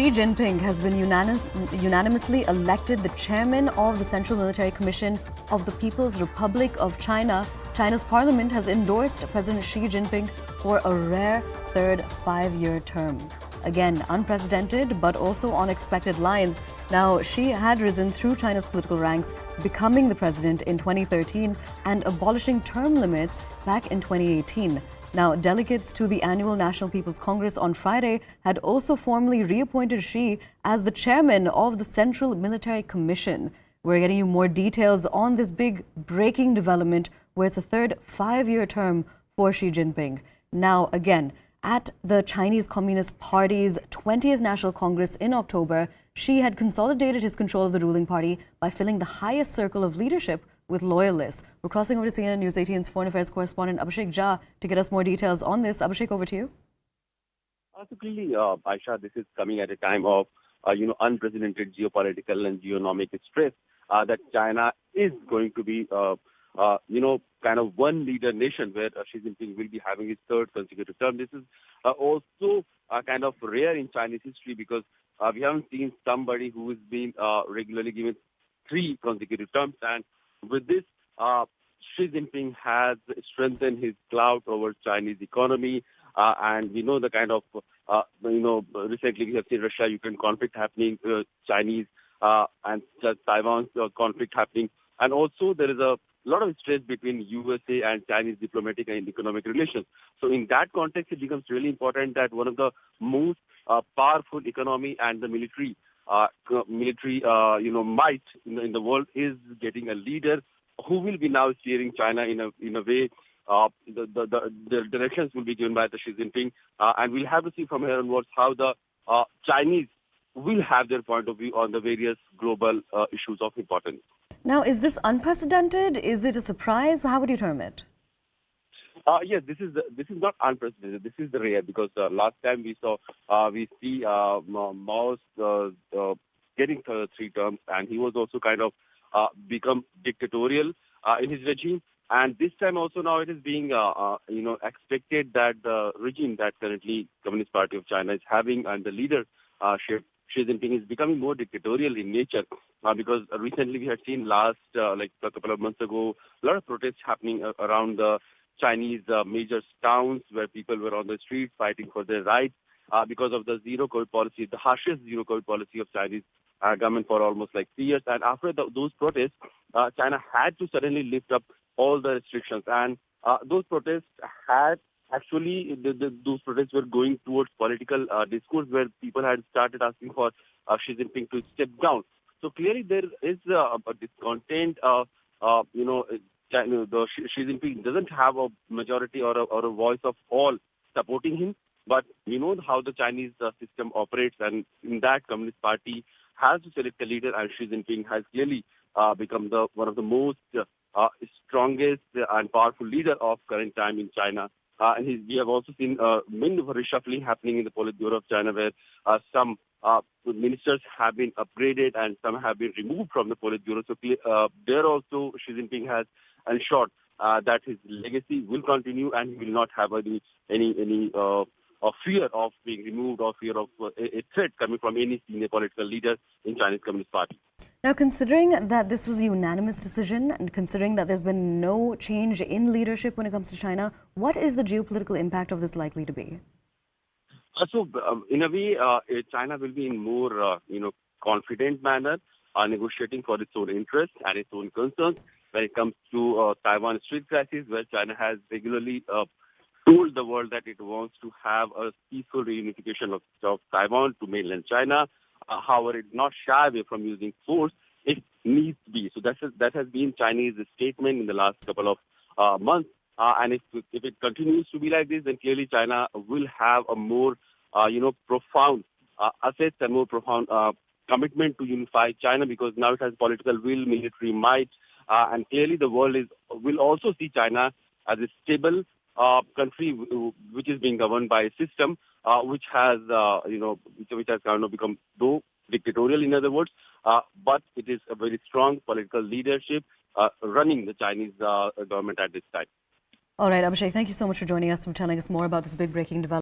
Xi Jinping has been unanimously elected the chairman of the Central Military Commission of the People's Republic of China. China's parliament has endorsed President Xi Jinping for a rare third five-year term. Again, unprecedented but also on expected lines. Now, Xi had risen through China's political ranks, becoming the president in 2013 and abolishing term limits back in 2018. Now, delegates to the annual National People's Congress on Friday had also formally reappointed Xi as the chairman of the Central Military Commission. We're getting you more details on this big breaking development where it's a third five-year term for Xi Jinping. Now, again, at the Chinese Communist Party's 20th National Congress in October, Xi had consolidated his control of the ruling party by filling the highest circle of leadership with loyalists. We're crossing over to CNN News 18's foreign affairs correspondent Abhishek Jha to get us more details on this. Abhishek, over to you. So clearly, Aisha, this is coming at a time of unprecedented geopolitical and geonomic stress that China is going to be kind of one leader nation where Xi Jinping will be having his third consecutive term. This is also kind of rare in Chinese history because we haven't seen somebody who has been regularly given three consecutive terms. And with this, Xi Jinping has strengthened his clout over Chinese economy. And we know the kind of, recently we have seen Russia-Ukraine conflict happening, Chinese and Taiwan conflict happening. And also there is a lot of stress between USA and Chinese diplomatic and economic relations. So in that context, it becomes really important that one of the most powerful economy and the military might in the world is getting a leader who will be now steering China in a way. The directions will be given by the Xi Jinping, and we'll have to see from here onwards how the Chinese will have their point of view on the various global issues of importance. Now, is this unprecedented? Is it a surprise? How would you term it? Yes, this is not unprecedented. This is the rare because last time we see Mao's getting three terms, and he was also kind of become dictatorial in his regime. And this time also now it is being expected that the regime that currently Communist Party of China is having and the leader Xi Jinping is becoming more dictatorial in nature because recently we had seen last like a couple of months ago a lot of protests happening around the Chinese major towns where people were on the streets fighting for their rights because of the zero-COVID policy, the harshest zero-COVID policy of Chinese government for almost like 3 years. And after those protests, China had to suddenly lift up all the restrictions. And those protests had actually, those protests were going towards political discourse where people had started asking for Xi Jinping to step down. So clearly there is a discontent. Xi Jinping doesn't have a majority or a voice of all supporting him. But we know how the Chinese system operates, and in that Communist Party has to select a leader, and Xi Jinping has clearly become one of the most strongest and powerful leader of current time in China. And we have also seen many reshuffling happening in the Politburo of China, where some ministers have been upgraded and some have been removed from the Politburo. So there also Xi Jinping has ensured that his legacy will continue, and he will not have any fear of being removed or fear of a threat coming from any senior political leader in Chinese Communist Party. Now, considering that this was a unanimous decision and considering that there's been no change in leadership when it comes to China, what is the geopolitical impact of this likely to be? In a way, China will be in more, confident manner, negotiating for its own interests and its own concerns when it comes to Taiwan Strait crisis, where China has regularly told the world that it wants to have a peaceful reunification of Taiwan to mainland China. However, it's not shy away from using force if needs be. So that has been Chinese statement in the last couple of months. And if it continues to be like this, then clearly China will have a more, profound assets and more profound commitment to unify China, because now it has political will, military might, and clearly the world will also see China as a stable country which is being governed by a system which has kind of become though dictatorial, in other words, but it is a very strong political leadership running the Chinese government at this time. All right, Abhishek, thank you so much for joining us and telling us more about this big breaking development.